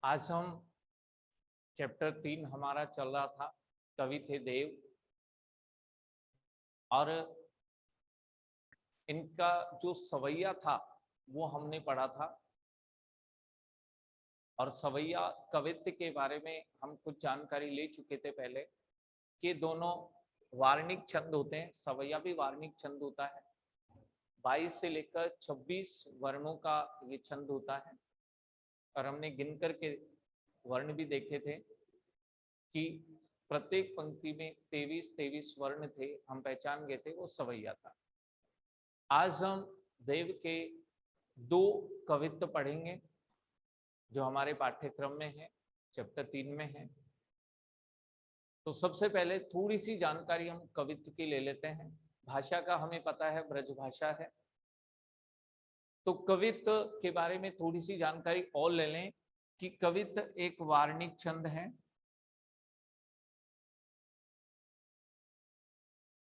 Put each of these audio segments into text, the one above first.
आज हम चैप्टर 3 हमारा चल रहा था, कवि थे देव, और इनका जो सवैया था वो हमने पढ़ा था। और सवैया कवित्व के बारे में हम कुछ जानकारी ले चुके थे पहले कि दोनों वार्णिक छंद होते हैं। सवैया भी वार्णिक छंद होता है, 22 से लेकर 26 वर्णों का ये छंद होता है। और हमने गिन करके वर्ण भी देखे थे कि प्रत्येक पंक्ति में 23 वर्ण थे, हम पहचान गए थे, वो सवैया था। आज हम देव के 2 कवित्व पढ़ेंगे जो हमारे पाठ्यक्रम में है, चैप्टर 3 में है। तो सबसे पहले थोड़ी सी जानकारी हम कवित्व की ले लेते हैं। भाषा का हमें पता है, ब्रज भाषा है। तो कवित्व के बारे में थोड़ी सी जानकारी और ले लें कि कवित्व एक वार्णिक छंद है।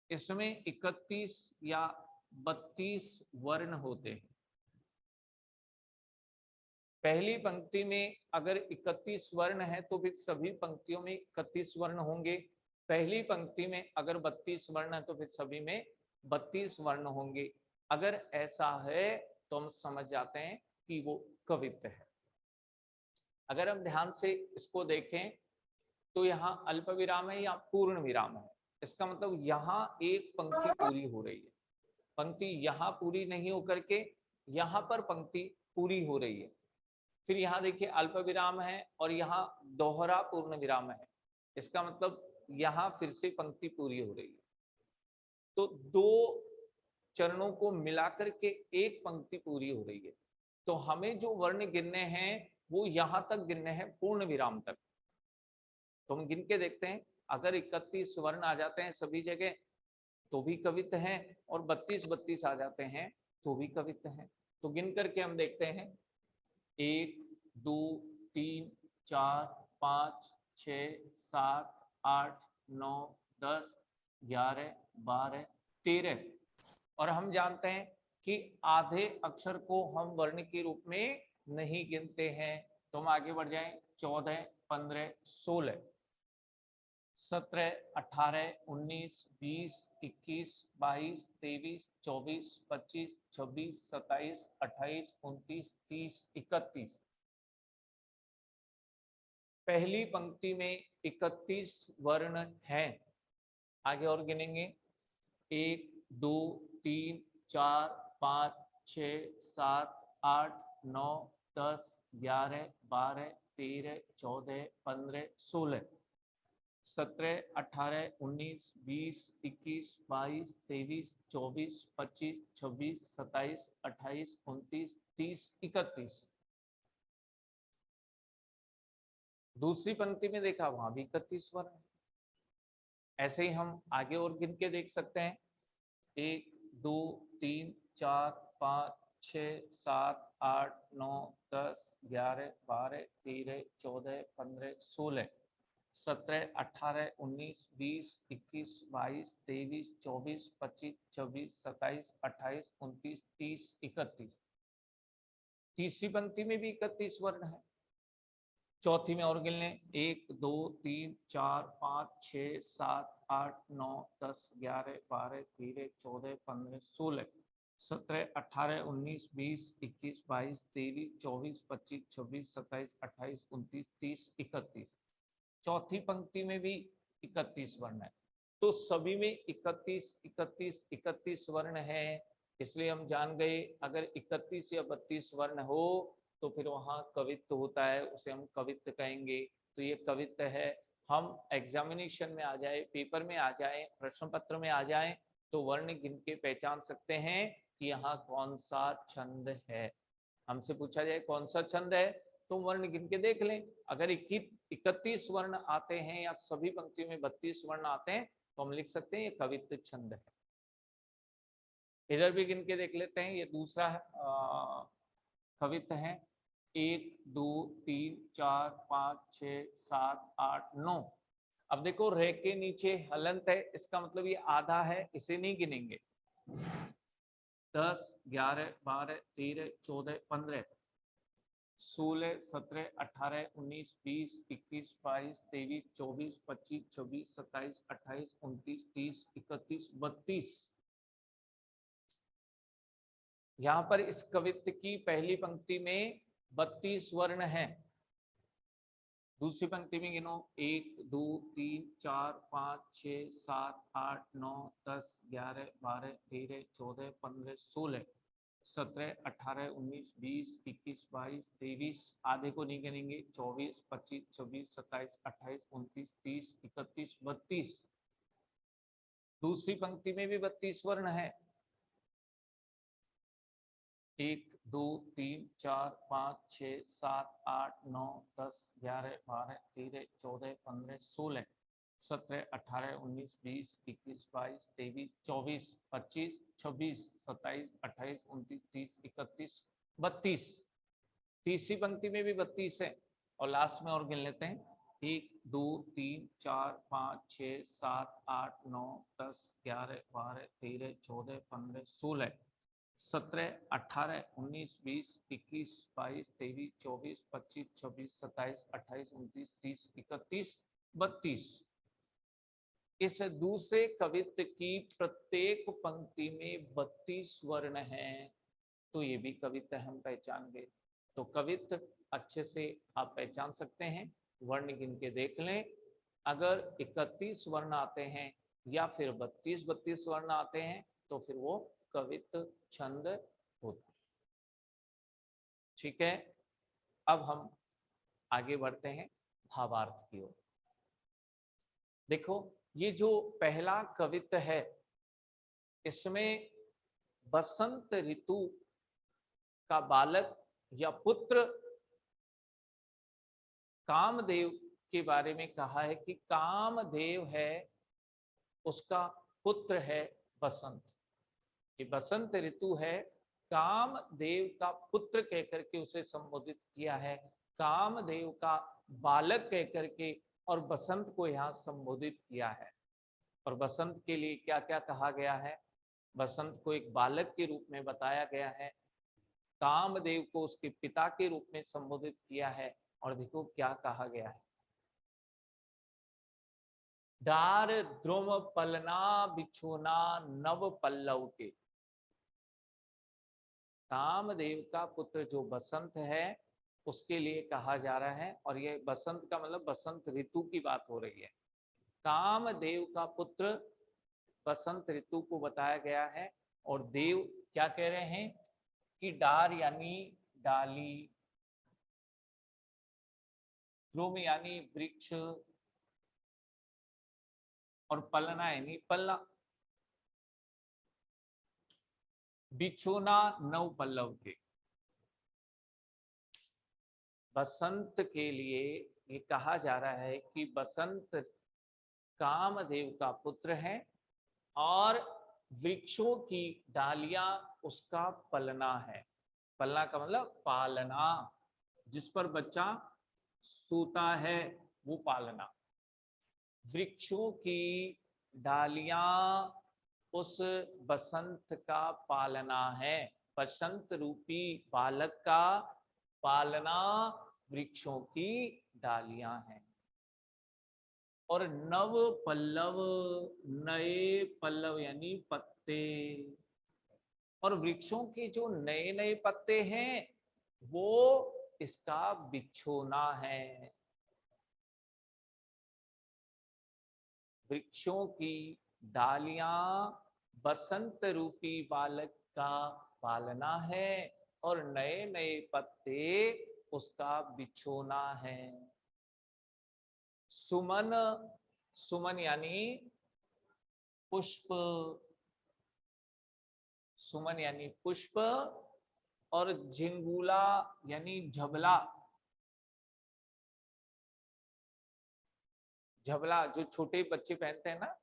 इसमें 31 या 32 वर्ण होते हैं। पहली पंक्ति में अगर 31 वर्ण है तो फिर सभी पंक्तियों में 31 वर्ण होंगे। पहली पंक्ति में अगर 32 वर्ण है तो फिर सभी में 32 वर्ण होंगे। अगर ऐसा है तो हम समझ जाते हैं कि वो कवित्व है। अगर हम ध्यान से इसको देखें तो यहाँ अल्प विराम है या पूर्ण विराम है। इसका मतलब यहाँ एक पंक्ति पूरी हो रही है, पंक्ति यहाँ पूरी नहीं होकर के यहाँ पर पंक्ति पूरी हो रही है। फिर यहाँ देखिए अल्प विराम है और यहाँ दोहरा पूर्ण विराम है। इसका मतलब यहाँ फिर से पंक्ति पूरी हो रही है। तो 2 चरणों को मिलाकर के एक पंक्ति पूरी हो रही है। तो हमें जो वर्ण गिनने हैं वो यहाँ तक गिनने हैं, पूर्ण विराम तक। तो हम गिन के देखते हैं, अगर 31 वर्ण आ जाते हैं सभी जगह तो भी कवित्व हैं, और 32 आ जाते हैं तो भी कवित्व हैं। तो गिन करके हम देखते हैं, 1 2 3 4 5 6 7 8 9 10 11 12 13। और हम जानते हैं कि आधे अक्षर को हम वर्ण के रूप में नहीं गिनते हैं। तो हम आगे बढ़ जाएं, 14 15 16 17 18 19 20 21 22 23 24 25 26 27 28 29 30 31। पहली पंक्ति में 31 वर्ण हैं। आगे और गिनेंगे, 1 2 3 4 5 6 7 8 9 10 11 12 13 14 15 16 17 18 19 20 21 22 23 24 25 26 27 28 29 30 31। दूसरी पंक्ति में देखा, वहां भी 31 वर्ण है। ऐसे ही हम आगे और गिन के देख सकते हैं, 1 2 3 4 5 6 7 8 9 10 11 12 13 14 15 16 17 18 19 20 21 22 23 24 25 26 27 28 29 30 31। तीसरी पंक्ति में भी 31 वर्ण है। चौथी में और गिन लें, 1 2 3 4 5 6 7 8 9 10 11 12 13 14 15 16 17 18 19 20 21 22 23 24 25 26 27 28 29 30 31। चौथी पंक्ति में भी 31 वर्ण है। तो सभी में 31 31 31 वर्ण है। इसलिए हम जान गए, अगर 31 या 32 वर्ण हो तो फिर वहां कवित्व होता है, उसे हम कवित्व कहेंगे। तो ये कवित्व है। हम एग्जामिनेशन में आ जाए, पेपर में आ जाए, प्रश्न पत्र में आ जाए तो वर्ण गिन के पहचान सकते हैं कि यहाँ कौन सा छंद है। हमसे पूछा जाए कौन सा छंद है तो वर्ण गिन के देख लें। अगर 31 वर्ण आते हैं या सभी पंक्तियों में 32 वर्ण आते हैं तो हम लिख सकते हैं ये कवित्व छंद है। इधर भी गिन के देख लेते हैं, ये दूसरा कवित्व है। 1 2 3 4 5 6 7 8 9। अब देखो रे के नीचे हलंत है, इसका मतलब ये आधा है, इसे नहीं गिनेंगे। 10 11 12 13 14 15 16, 17, 18, 19, 20, 21, 22, 23, 24, 25, 26, 27, 28, 29, 30, 31, 32। यहाँ पर इस कवित्त की पहली पंक्ति में 32 वर्ण हैं। दूसरी पंक्ति में गिनो 1, 2, 3, 4, 5, 6, 7, 8, 9, 10, 11, 12, 13, 14, 15, 16, 17, 18, 19, 20, 21, 22, 23, आधे को नहीं गिनेंगे, 24, 25, 26, 27, 28, 29, 30, 31, 32। दूसरी पंक्ति में भी 32 वर्ण है। 1, 2, 3, 4, 5, 6, 7, 8, 9, 10, 11, 12, 13, 14, 15, 16, 17, 18, 19, 20, 21, 22, 23, 24, 25, 26, 27, 28, 29, 30, 31, 32। तीसरी पंक्ति में भी 32 है। और लास्ट में और गिन लेते हैं, 1, 2, 3, 4, 5, 6, 7, 8, 9, 10, 11, 12, 13, 14, 15, 16, 17, 18, 19, 20, 21, 22, 23, 24, 25, 26, 27, 28, 29, 30, 31, 32। इस दूसरे कवित्त की प्रत्येक पंक्ति में 32 वर्ण हैं, तो ये भी कवित्त हम पहचान गए। तो कवित्त अच्छे से आप पहचान सकते हैं, वर्ण गिन के देख लें। अगर 31 वर्ण आते हैं या फिर 32 वर्ण आते हैं तो फिर वो कवित्त छंद होता है। ठीक है, अब हम आगे बढ़ते हैं भावार्थ की ओर। देखो, ये जो पहला कवित्त है, इसमें बसंत ऋतु का बालक या पुत्र कामदेव के बारे में कहा है कि कामदेव है, उसका पुत्र है बसंत। ये बसंत ऋतु है, कामदेव का पुत्र कहकर के उसे संबोधित किया है, कामदेव का बालक कहकर के, और बसंत को यहाँ संबोधित किया है। और बसंत के लिए क्या क्या कहा गया है? बसंत को एक बालक के रूप में बताया गया है, कामदेव को उसके पिता के रूप में संबोधित किया है, और देखो क्या कहा गया है, दार द्रुम पलना बिछोना नव पल्लव के। कामदेव का पुत्र जो बसंत है उसके लिए कहा जा रहा है, और ये बसंत का मतलब बसंत ऋतु की बात हो रही है। कामदेव का पुत्र बसंत ऋतु को बताया गया है, और देव क्या कह रहे हैं कि डार यानी डाली, ध्रुव यानी वृक्ष, और पलना यानी पल्ला, बिछोना नव पल्लव के। बसंत के लिए ये कहा जा रहा है कि बसंत कामदेव का पुत्र है, और वृक्षों की डालियां उसका पलना है। पलना का मतलब पालना, जिस पर बच्चा सोता है वो पालना। वृक्षों की डालियां उस बसंत का पालना है, बसंत रूपी बालक का पालना वृक्षों की डालियां हैं। और नव पल्लव, नए पल्लव यानी पत्ते, और वृक्षों के जो नए नए पत्ते हैं वो इसका बिछोना है। वृक्षों की डालियां बसंत रूपी बालक का पालना है, और नए नए पत्ते उसका बिछोना है। सुमन, सुमन यानी पुष्प, सुमन यानी पुष्प, और झिंगुला यानी झबला। झबला जो छोटे बच्चे पहनते हैं ना,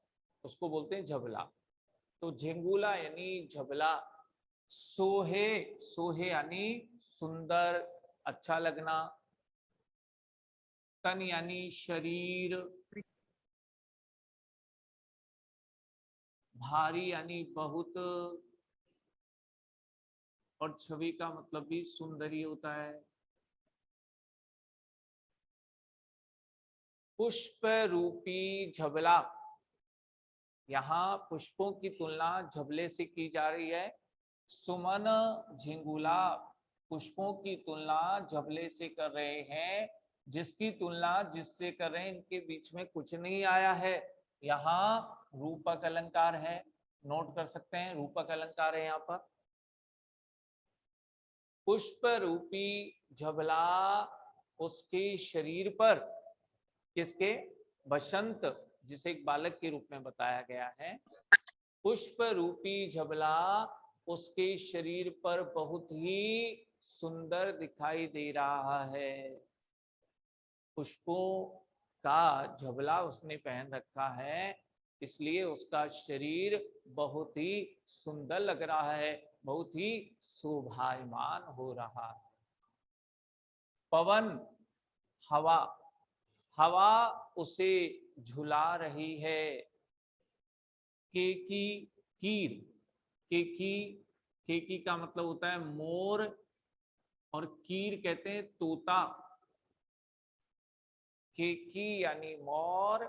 उसको बोलते हैं झबला। तो झिंगुला यानी झबला। सोहे, सोहे यानी सुंदर, अच्छा लगना। तन यानी शरीर, भारी यानी बहुत, और छवि का मतलब भी सुंदर ही होता है। पुष्प रूपी झबला, यहाँ पुष्पों की तुलना झबले से की जा रही है। सुमन झिंगुला, पुष्पों की तुलना झबले से कर रहे हैं, जिसकी तुलना जिससे कर रहे हैं इनके बीच में कुछ नहीं आया है। यहाँ रूपक अलंकार है, नोट कर सकते हैं, रूपक अलंकार है यहाँ पर। पुष्प रूपी झबला उसके शरीर पर, किसके? बसंत, जिसे एक बालक के रूप में बताया गया है। पुष्प रूपी झबला उसके शरीर पर बहुत ही सुंदर दिखाई दे रहा है। पुष्पों का झबला उसने पहन रखा है, इसलिए उसका शरीर बहुत ही सुंदर लग रहा है, बहुत ही शोभायमान हो रहा है। पवन, हवा, हवा उसे झुला रही है। केकी कीर, केकी, केकी का मतलब होता है मोर, और कीर कहते हैं तोता। केकी यानी मोर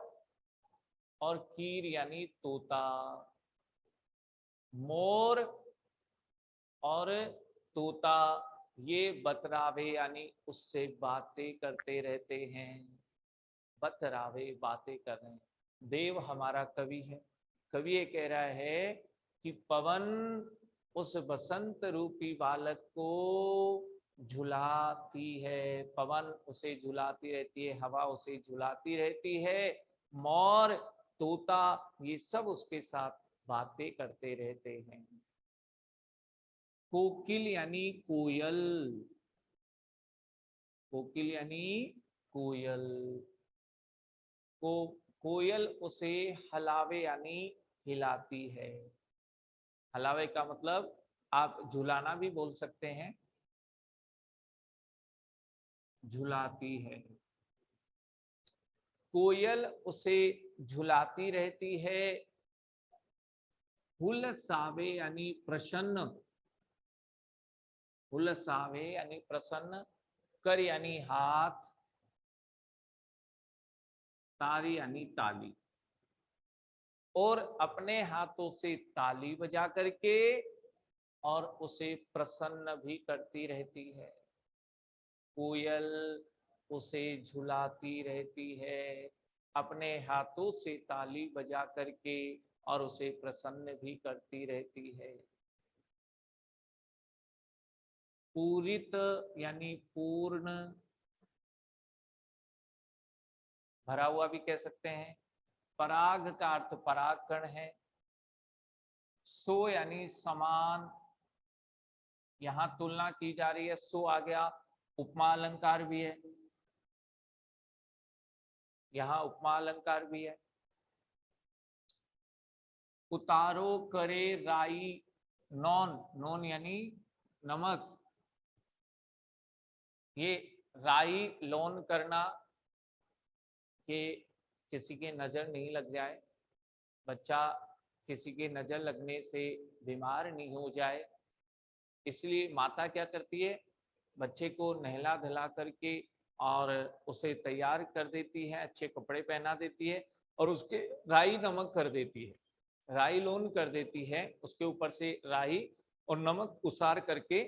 और कीर यानी तोता। मोर और तोता ये बतरावे यानी उससे बातें करते रहते हैं, बतरावे बातें कर रहे हैं। देव हमारा कवि है, कवि ये कह रहा है कि पवन उस बसंत रूपी बालक को झुलाती है, पवन उसे झुलाती रहती है, हवा उसे झुलाती रहती है, मोर, तोता ये सब उसके साथ बातें करते रहते हैं। कोकिल यानी कोयल, कोकिल यानी कोयल, को कोयल उसे हलावे यानी हिलाती है। हलावे का मतलब आप झुलाना भी बोल सकते हैं, झुलाती है। कोयल उसे झुलाती रहती है। हुलसावे यानी प्रसन्न, हुलसावे यानी प्रसन्न, कर यानी हाथ, तारी यानी ताली, और अपने हाथों से ताली बजा करके और उसे प्रसन्न भी करती रहती है। कोयल उसे झुलाती रहती है अपने हाथों से ताली बजा करके, और उसे प्रसन्न भी करती रहती है। पूरित यानी पूर्ण, भरा हुआ भी कह सकते हैं। पराग का अर्थ परागकण है। सो यानी समान, यहां तुलना की जा रही है, सो आ गया। उपमा अलंकार भी है, यहाँ उपमा अलंकार भी है। उतारो करे राई, नॉन, नॉन यानी नमक, ये राई लोन करना कि किसी के नजर नहीं लग जाए, बच्चा किसी के नजर लगने से बीमार नहीं हो जाए, इसलिए माता क्या करती है, बच्चे को नहला धला करके और उसे तैयार कर देती है, अच्छे कपड़े पहना देती है, और उसके राई नमक कर देती है, राई लोन कर देती है, उसके ऊपर से राई और नमक उसार करके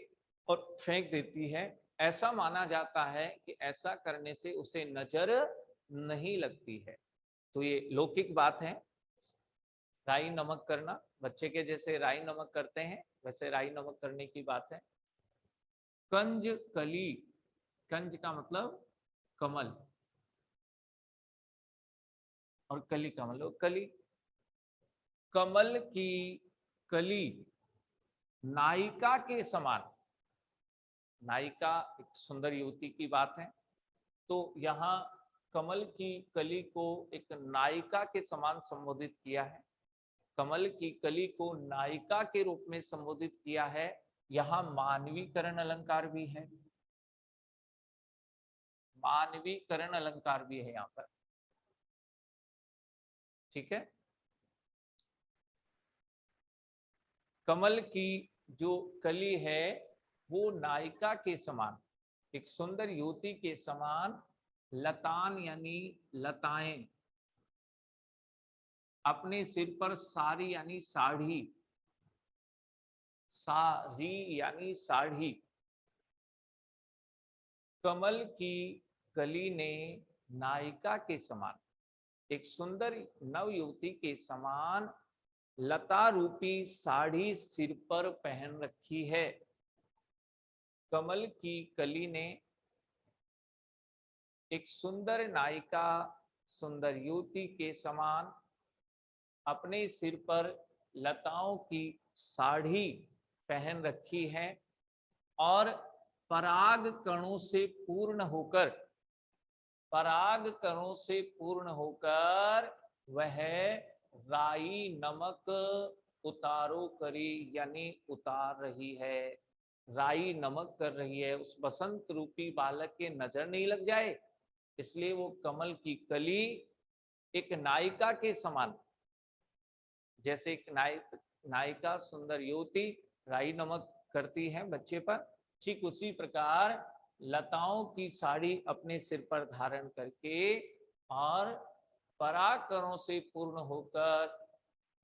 और फेंक देती है। ऐसा माना जाता है कि ऐसा करने से उसे नजर नहीं लगती है। तो ये लौकिक बात है, राई नमक करना, बच्चे के जैसे राई नमक करते हैं वैसे राई नमक करने की बात है। कंज कली, कंज का मतलब कमल, और कली का मतलब कली। कमल की कली नायिका के समान, नायिका एक सुंदर युवती की बात है, तो यहाँ कमल की कली को एक नायिका के समान संबोधित किया है, कमल की कली को नायिका के रूप में संबोधित किया है। यहाँ मानवीकरण अलंकार भी है, मानवीकरण अलंकार भी है यहाँ पर, ठीक है। कमल की जो कली है वो नायिका के समान, एक सुंदर युवती के समान लतान यानी लताएं, अपने सिर पर सारी यानी साड़ी, सारी यानी साड़ी, कमल की कली ने नायिका के समान, एक सुंदर नव युवती के समान लता रूपी साड़ी सिर पर पहन रखी है। कमल की कली ने एक सुंदर नायिका, सुंदर युवती के समान अपने सिर पर लताओं की साड़ी पहन रखी है और पराग कणों से पूर्ण होकर, पराग कणों से पूर्ण होकर वह राई नमक उतारो करी यानी उतार रही है, राई नमक कर रही है। उस बसंत रूपी बालक के नजर नहीं लग जाए, इसलिए वो कमल की कली एक नायिका के समान, जैसे एक नायिका सुंदर युवती राई नमक करती है बच्चे पर, ठीक उसी प्रकार लताओं की साड़ी अपने सिर पर धारण करके और पराकरों से पूर्ण होकर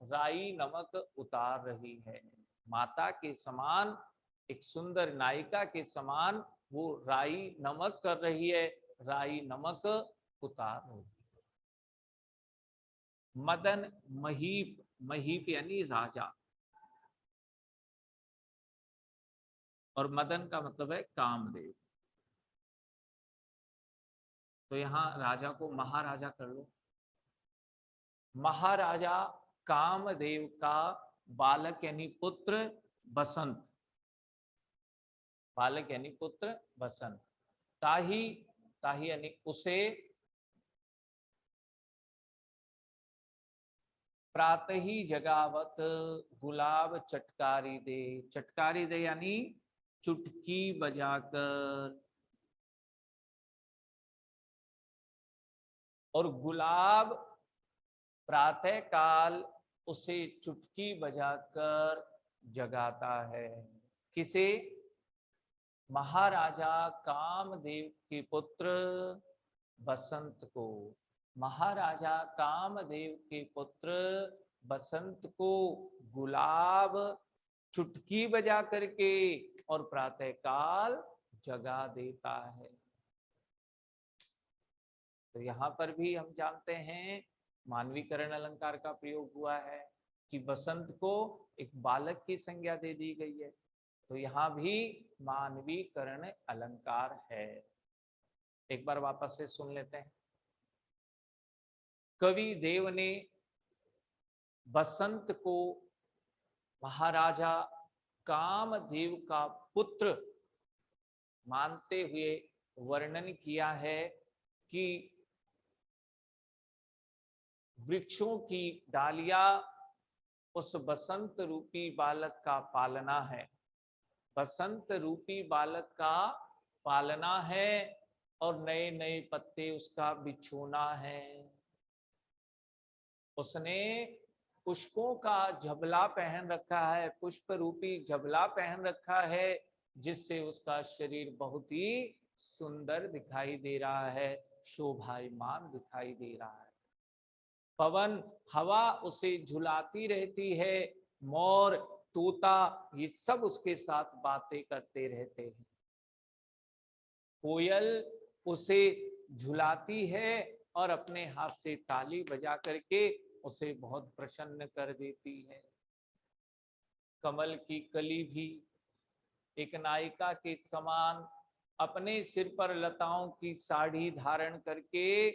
राई नमक उतार रही है। माता के समान, एक सुंदर नायिका के समान वो राई नमक कर रही है, राई नमक उतार रही है। मदन महीप, महीप यानी राजा, और मदन का मतलब है कामदेव, तो यहां राजा को महाराजा कर लो। महाराजा कामदेव का बालक यानी पुत्र बसंत, बालक यानी पुत्र बसंत, ताही, ताही यानी उसे, प्रातः ही जगावत गुलाब चटकारी दे, चटकारी दे यानी चुटकी बजाकर, और गुलाब प्रातः काल उसे चुटकी बजाकर जगाता है। किसे? महाराजा कामदेव के पुत्र बसंत को, महाराजा कामदेव के पुत्र बसंत को गुलाब चुटकी बजा करके और प्रातःकाल जगा देता है। तो यहाँ पर भी हम जानते हैं मानवीकरण अलंकार का प्रयोग हुआ है कि बसंत को एक बालक की संज्ञा दे दी गई है, तो यहाँ भी मानवीकरण अलंकार है। एक बार वापस से सुन लेते हैं। कवि देव ने बसंत को महाराजा कामदेव का पुत्र मानते हुए वर्णन किया है कि वृक्षों की डालियां उस बसंत रूपी बालक का पालना है, बसंत रूपी बालक का पालना है, और नए नए पत्ते उसका बिछोना है। उसने पुष्पों का झबला पहन रखा है, पुष्प रूपी झबला पहन रखा है, जिससे उसका शरीर बहुत ही सुंदर दिखाई दे रहा है, शोभायमान दिखाई दे रहा है। पवन हवा उसे झुलाती रहती है, मोर तोता ये सब उसके साथ बातें करते रहते हैं, कोयल उसे झुलाती है और अपने हाथ से ताली बजा करके उसे बहुत प्रसन्न कर देती है। कमल की कली भी एक नायिका के समान अपने सिर पर लताओं की साड़ी धारण करके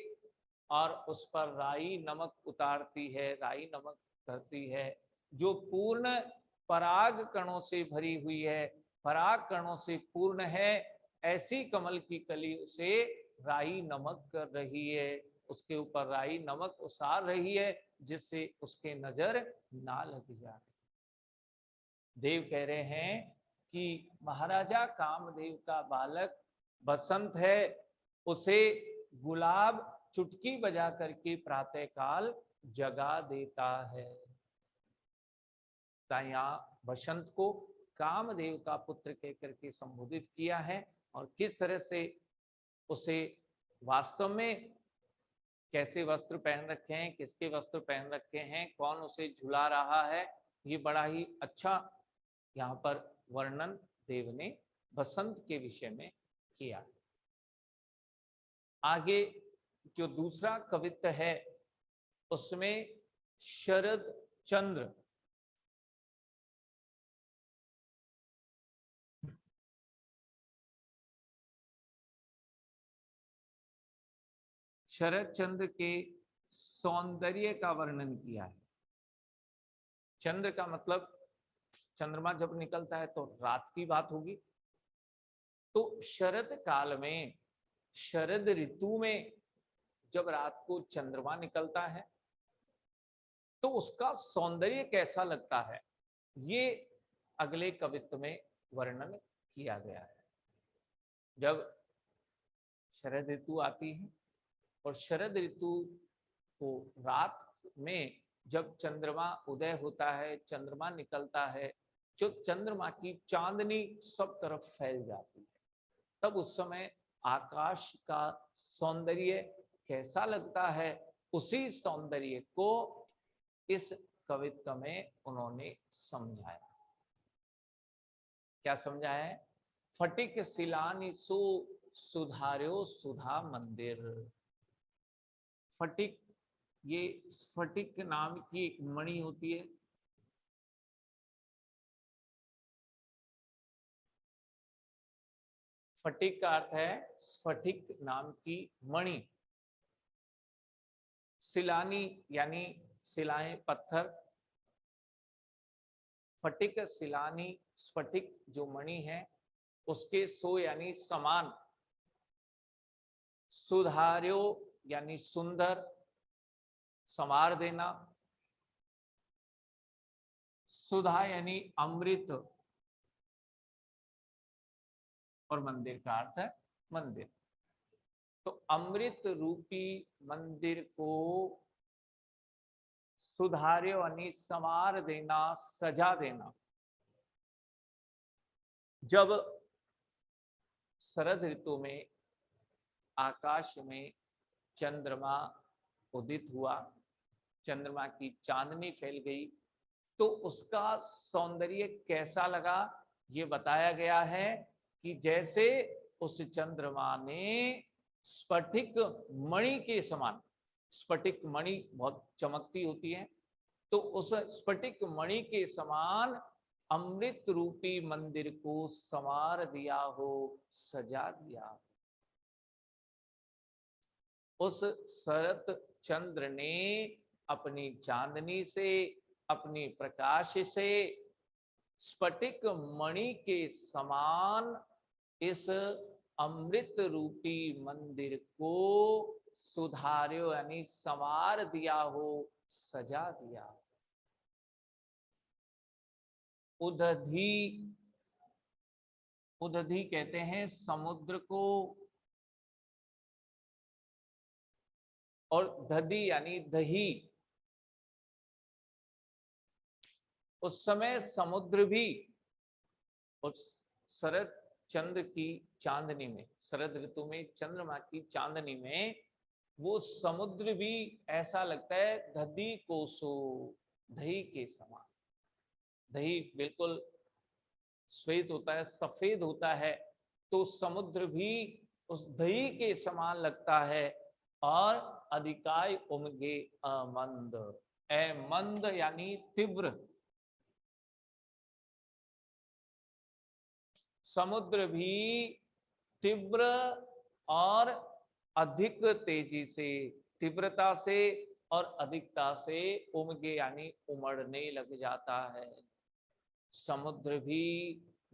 और उस पर राई नमक उतारती है, राई नमक करती है, जो पूर्ण पराग कणों से भरी हुई है, पराग कणों से पूर्ण है। ऐसी कमल की कली उसे राई नमक कर रही है, उसके ऊपर राई नमक उसार रही है, जिससे उसके नजर ना लग जाए। देव कह रहे हैं कि महाराजा कामदेव का बालक बसंत है, उसे गुलाब चुटकी बजा करके प्रातःकाल जगा देता है। यहाँ बसंत को कामदेव का पुत्र कहकर के संबोधित किया है, और किस तरह से उसे वास्तव में कैसे वस्त्र पहन रखे हैं, किसके वस्त्र पहन रखे हैं, कौन उसे झुला रहा है, ये बड़ा ही अच्छा यहाँ पर वर्णन देव ने बसंत के विषय में किया। आगे जो दूसरा कवित्व है उसमें शरद चंद्र, शरद चंद्र के सौंदर्य का वर्णन किया है। चंद्र का मतलब चंद्रमा जब निकलता है तो रात की बात होगी। तो शरद काल में, शरद ऋतु में जब रात को चंद्रमा निकलता है तो उसका सौंदर्य कैसा लगता है, ये अगले कवित्व में वर्णन किया गया है। जब शरद ऋतु आती है और शरद ऋतु को रात में जब चंद्रमा उदय होता है, चंद्रमा निकलता है, जो चंद्रमा की चांदनी सब तरफ फैल जाती है, तब उस समय आकाश का सौंदर्य कैसा लगता है, उसी सौंदर्य को इस कवित्व में उन्होंने समझाया। क्या समझाया है? फटिक सिलानी सो सुधार्यो सुधा मंदिर। फटिक, ये स्फटिक नाम की एक मणि होती है। फटिक का अर्थ है स्फटिक नाम की मणि। सिलानी यानी सिलाएं, पत्थर। फटिक सिलानी, स्फटिक जो मणि है उसके सो यानी समान, सुधार्यो यानी सुंदर, संवार देना, सुधा यानी अमृत, और मंदिर का अर्थ है मंदिर। तो अमृत रूपी मंदिर को सुधार्य यानी संवार देना, सजा देना। जब शरद ऋतु में आकाश में चंद्रमा उदित हुआ, चंद्रमा की चांदनी फैल गई, तो उसका सौंदर्य कैसा लगा, ये बताया गया है कि जैसे उस चंद्रमा ने स्फटिक मणि के समान, स्फटिक मणि बहुत चमकती होती है, तो उस स्फटिक मणि के समान अमृत रूपी मंदिर को संवार दिया हो, सजा दिया। उस शरत चंद्र ने अपनी चांदनी से, अपनी प्रकाश से स्फटिक मणि के समान इस अमृत रूपी मंदिर को सुधार्यो यानी संवार दिया हो, सजा दिया। उदधि, उदधि कहते हैं समुद्र को, और दधि यानी दही। उस समय समुद्र भी उस शरद चंद्र की चांदनी में, शरद ऋतु में चंद्रमा की चांदनी में वो समुद्र भी ऐसा लगता है दधि कोसो, दही के समान। दही बिल्कुल श्वेत होता है, सफेद होता है, तो समुद्र भी उस दही के समान लगता है। और अधिकाय उमगे अमंद, ए मंद यानी तीव्र। समुद्र भी तीव्र और अधिक तेजी से, तीव्रता से और अधिकता से उमगे यानी उमड़ने लग जाता है। समुद्र भी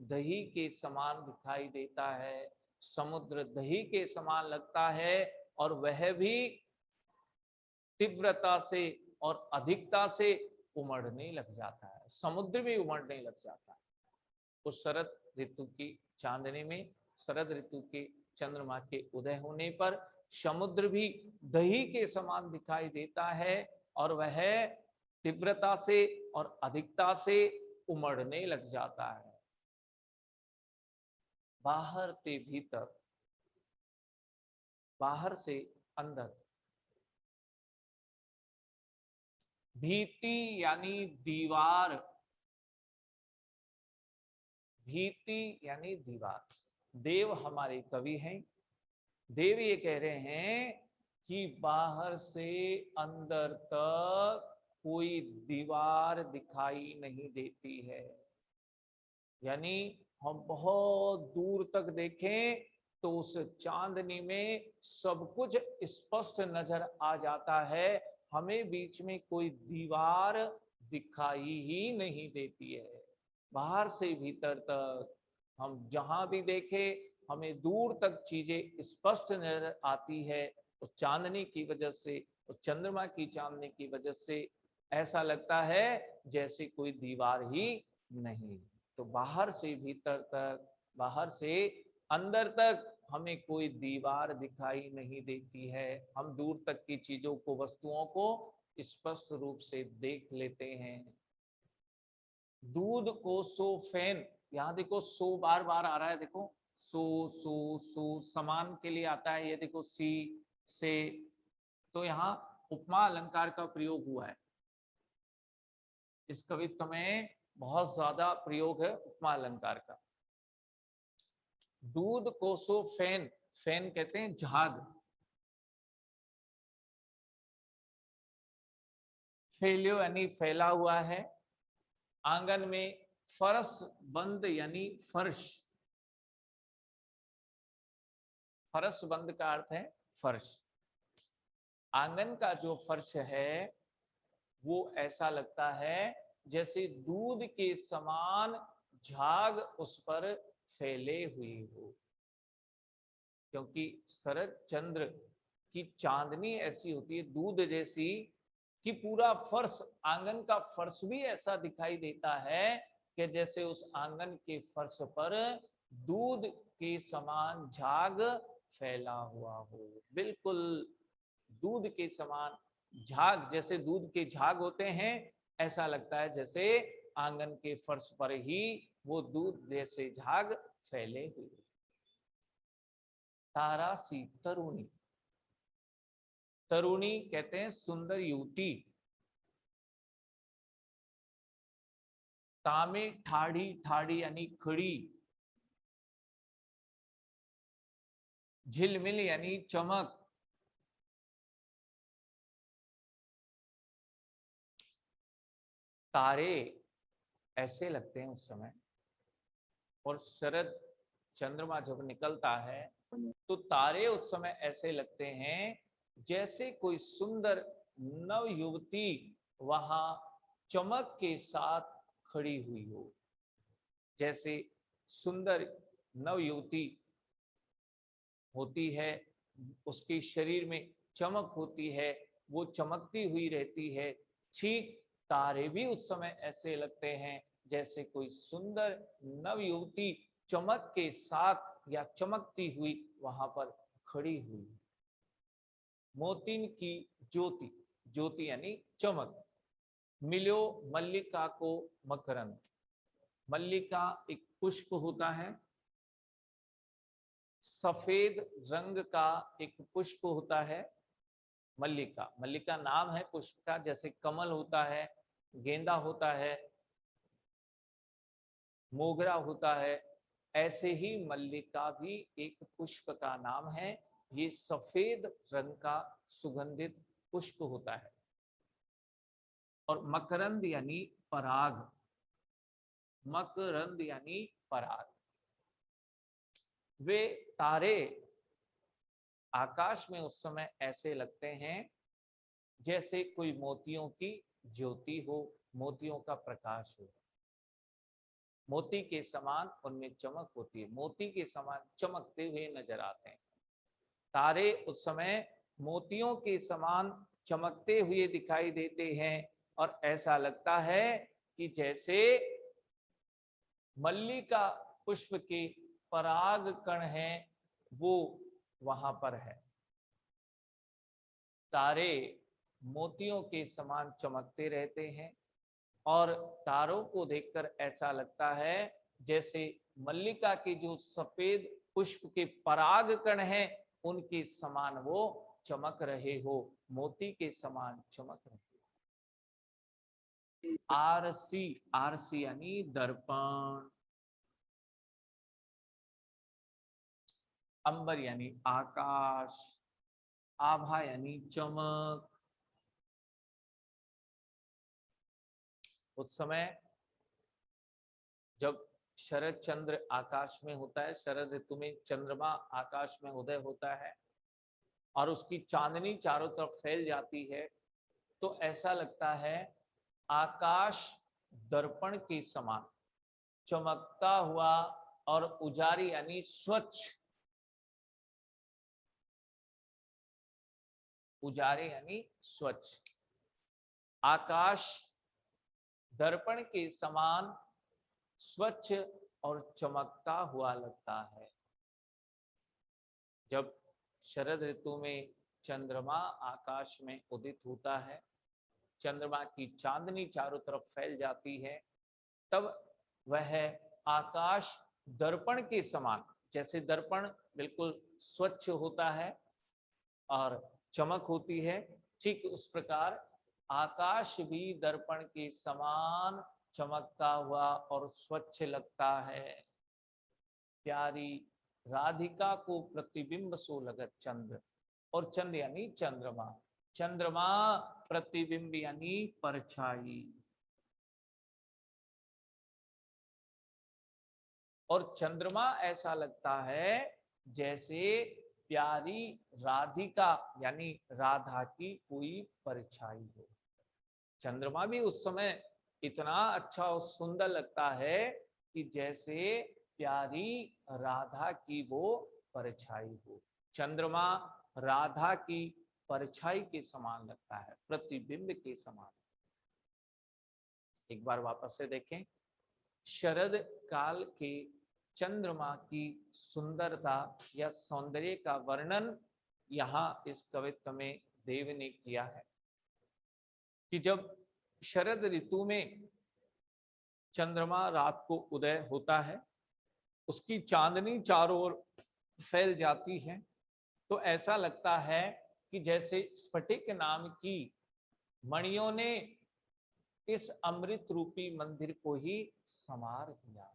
दही के समान दिखाई देता है, समुद्र दही के समान लगता है, और वह भी तीव्रता से और अधिकता से उमड़ने लग जाता है। समुद्र भी उमड़ने लग जाता है। उस शरद ऋतु की चांदनी में, शरद ऋतु के चंद्रमा के उदय होने पर समुद्र भी दही के समान दिखाई देता है, और वह तीव्रता से और अधिकता से उमड़ने लग जाता है। बाहर ते भीतर, बाहर से अंदर। भीति यानी दीवार, भीति यानी दीवार। देव हमारे कवि हैं, देव ये कह रहे हैं कि बाहर से अंदर तक कोई दीवार दिखाई नहीं देती है। यानी हम बहुत दूर तक देखें तो उस चांदनी में सब कुछ स्पष्ट नजर आ जाता है, हमें बीच में कोई दीवार दिखाई ही नहीं देती है। बाहर से भीतर तक हम जहां भी देखें हमें दूर तक चीजें स्पष्ट नजर आती है। उस चांदनी की वजह से, उस चंद्रमा की चांदनी की वजह से ऐसा लगता है जैसे कोई दीवार ही नहीं। तो बाहर से भीतर तक, बाहर से अंदर तक हमें कोई दीवार दिखाई नहीं देती है। हम दूर तक की चीजों को, वस्तुओं को स्पष्ट रूप से देख लेते हैं। दूध को सो फैन, यहाँ देखो सो बार बार आ रहा है, देखो सो सो सो समान के लिए आता है, ये देखो सी से, तो यहाँ उपमा अलंकार का प्रयोग हुआ है। इस कवित्व में बहुत ज्यादा प्रयोग है उपमा अलंकार का। दूध को सो फैन, फैन कहते हैं झाग। फैलियो यानी फैला हुआ है। आंगन में फरस बंद यानी फर्श, फरस बंद का अर्थ है फर्श। आंगन का जो फर्श है वो ऐसा लगता है जैसे दूध के समान झाग उस पर फैले हुए हो, क्योंकि शरद चंद्र की चांदनी ऐसी होती है दूध जैसी कि पूरा फर्श, आंगन का फर्श भी ऐसा दिखाई देता है कि जैसे उस आंगन के फर्श पर दूध के समान झाग फैला हुआ हो। बिल्कुल दूध के समान झाग, जैसे दूध के झाग होते हैं, ऐसा लगता है जैसे आंगन के फर्श पर ही वो दूध जैसे झाग फैले हुए। तारा सी तरुणी, तरुणी कहते हैं सुंदर युवती। तामे ठाड़ी, ठाड़ी यानी खड़ी। झिलमिल यानी चमक। तारे ऐसे लगते हैं उस समय, और शरद चंद्रमा जब निकलता है तो तारे उस समय ऐसे लगते हैं जैसे कोई सुंदर नव युवती वहां चमक के साथ खड़ी हुई हो। जैसे सुंदर नव युवती होती है, उसके शरीर में चमक होती है, वो चमकती हुई रहती है, ठीक तारे भी उस समय ऐसे लगते हैं जैसे कोई सुंदर नव युवती चमक के साथ या चमकती हुई वहां पर खड़ी हुई। मोतिन की ज्योति, ज्योति यानी चमक। मिलो मल्लिका को मकरंद, मल्लिका एक पुष्प होता है, सफेद रंग का एक पुष्प होता है मल्लिका। मल्लिका नाम है पुष्प का, जैसे कमल होता है, गेंदा होता है, मोगरा होता है, ऐसे ही मल्लिका भी एक पुष्प का नाम है। ये सफेद रंग का सुगंधित पुष्प होता है। और मकरंद यानी पराग, मकरंद यानी पराग। वे तारे आकाश में उस समय ऐसे लगते हैं जैसे कोई मोतियों की ज्योति हो, मोतियों का प्रकाश हो। मोती के समान उनमें चमक होती है, मोती के समान चमकते हुए नजर आते हैं। तारे उस समय मोतियों के समान चमकते हुए दिखाई देते हैं, और ऐसा लगता है कि जैसे मल्लिका पुष्प के पराग कण हैं वो वहां पर है। तारे मोतियों के समान चमकते रहते हैं, और तारों को देखकर ऐसा लगता है जैसे मल्लिका के जो सफेद पुष्प के पराग कण हैं उनके समान वो चमक रहे हो, मोती के समान चमक रहे हो। आरसी, आरसी यानी दर्पण। अंबर यानी आकाश, आभा यानी चमक। उस समय जब शरद चंद्र आकाश में होता है, शरद ऋतु में चंद्रमा आकाश में उदय होता है और उसकी चांदनी चारों तरफ फैल जाती है, तो ऐसा लगता है आकाश दर्पण के समान चमकता हुआ और उजारी यानी स्वच्छ, उजारे यानी स्वच्छ, आकाश दर्पण के समान स्वच्छ और चमकता हुआ लगता है। जब शरद ऋतु में चंद्रमा आकाश में उदित होता है, चंद्रमा की चांदनी चारों तरफ फैल जाती है, तब वह आकाश दर्पण के समान, जैसे दर्पण बिल्कुल स्वच्छ होता है और चमक होती है, ठीक उस प्रकार आकाश भी दर्पण के समान चमकता हुआ और स्वच्छ लगता है। प्यारी राधिका को प्रतिबिंब सो लगत चंद्र, और चंद्र यानी चंद्रमा, चंद्रमा प्रतिबिंब यानी परछाई, और चंद्रमा ऐसा लगता है जैसे प्यारी राधिका यानी राधा की कोई परछाई हो। चंद्रमा भी उस समय इतना अच्छा और सुंदर लगता है कि जैसे प्यारी राधा की वो परछाई हो। चंद्रमा राधा की परछाई के समान लगता है, प्रतिबिंब के समान। एक बार वापस से देखें, शरद काल के चंद्रमा की सुंदरता या सौंदर्य का वर्णन यहाँ इस कवित्व में देव ने किया है कि जब शरद ऋतु में चंद्रमा रात को उदय होता है, उसकी चांदनी चारों ओर फैल जाती है, तो ऐसा लगता है कि जैसे स्फटिक नाम की मणियों ने इस अमृत रूपी मंदिर को ही संवार दिया।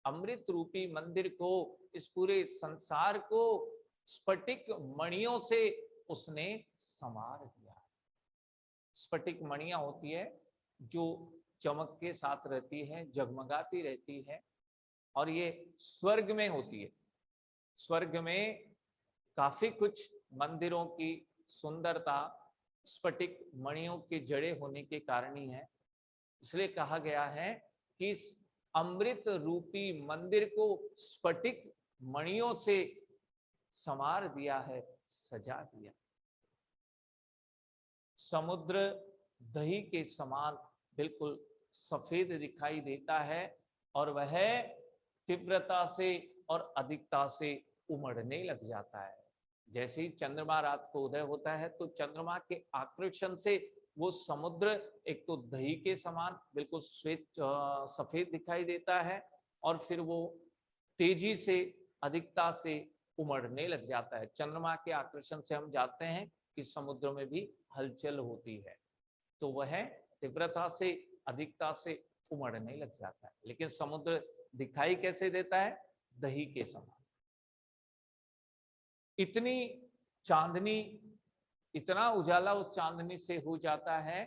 अमृत रूपी मंदिर को, इस पूरे संसार को स्फटिक मणियों से उसने संवार दिया। स्फटिक मणियां होती है जो चमक के साथ रहती है, जगमगाती रहती है, और ये स्वर्ग में होती है। स्वर्ग में काफी कुछ मंदिरों की सुंदरता स्फटिक मणियों के जड़े होने के कारण ही है। इसलिए कहा गया है कि इस अमृत रूपी मंदिर को स्फटिक मणियों से संवार दिया है, सजा दिया। समुद्र दही के समान बिल्कुल सफेद दिखाई देता है और वह तीव्रता से और अधिकता से उमड़ने लग जाता है। जैसे ही चंद्रमा रात को उदय होता है तो चंद्रमा के आकर्षण से वो समुद्र एक तो दही के समान बिल्कुल श्वेत सफेद दिखाई देता है, और फिर वो तेजी से अधिकता से उमड़ने लग जाता है। चंद्रमा के आकर्षण से हम जानते हैं कि समुद्र में भी हलचल होती है, तो वह तीव्रता से अधिकता से उमड़ने लग जाता है। लेकिन समुद्र दिखाई कैसे देता है? दही के समान। इतनी चांदनी, इतना उजाला उस चांदनी से हो जाता है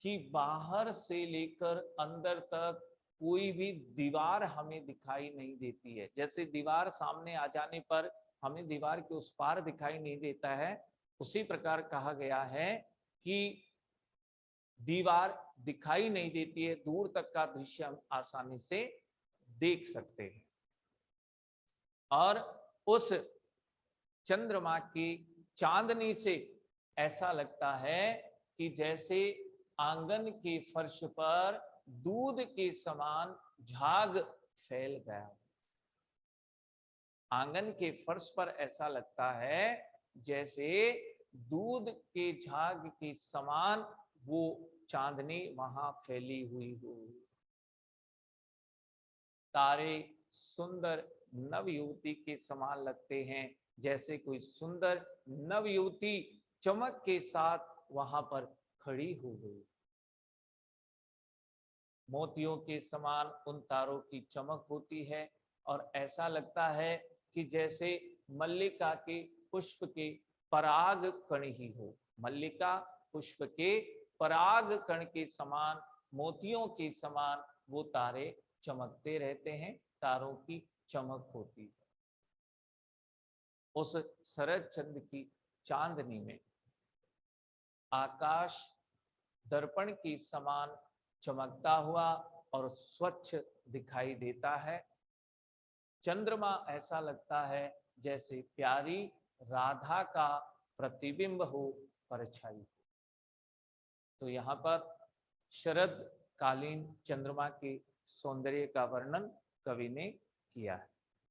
कि बाहर से लेकर अंदर तक कोई भी दीवार हमें दिखाई नहीं देती है। जैसे दीवार सामने आ जाने पर हमें दीवार के उस पार दिखाई नहीं देता है, उसी प्रकार कहा गया है कि दीवार दिखाई नहीं देती है, दूर तक का दृश्य हम आसानी से देख सकते हैं। और उस चंद्रमा की चांदनी से ऐसा लगता है कि जैसे आंगन के फर्श पर दूध के समान झाग फैल गया। आंगन के फर्श पर ऐसा लगता है जैसे दूध के झाग के समान वो चांदनी वहां फैली हुई हो। तारे सुंदर नवयुवती के समान लगते हैं, जैसे कोई सुंदर नवयुवती चमक के साथ वहां पर खड़ी हो गई। मोतियों के समान उन तारों की चमक होती है और ऐसा लगता है कि जैसे मल्लिका के पुष्प के पराग कण ही हो। मल्लिका पुष्प के पराग कण के समान, मोतियों के समान वो तारे चमकते रहते हैं, तारों की चमक होती है। उस शरद चंद्र की चांदनी में आकाश दर्पण के समान चमकता हुआ और स्वच्छ दिखाई देता है। चंद्रमा ऐसा लगता है जैसे प्यारी राधा का प्रतिबिंब हो, परछाई हो। तो यहाँ पर शरद कालीन चंद्रमा के सौंदर्य का वर्णन कवि ने किया है।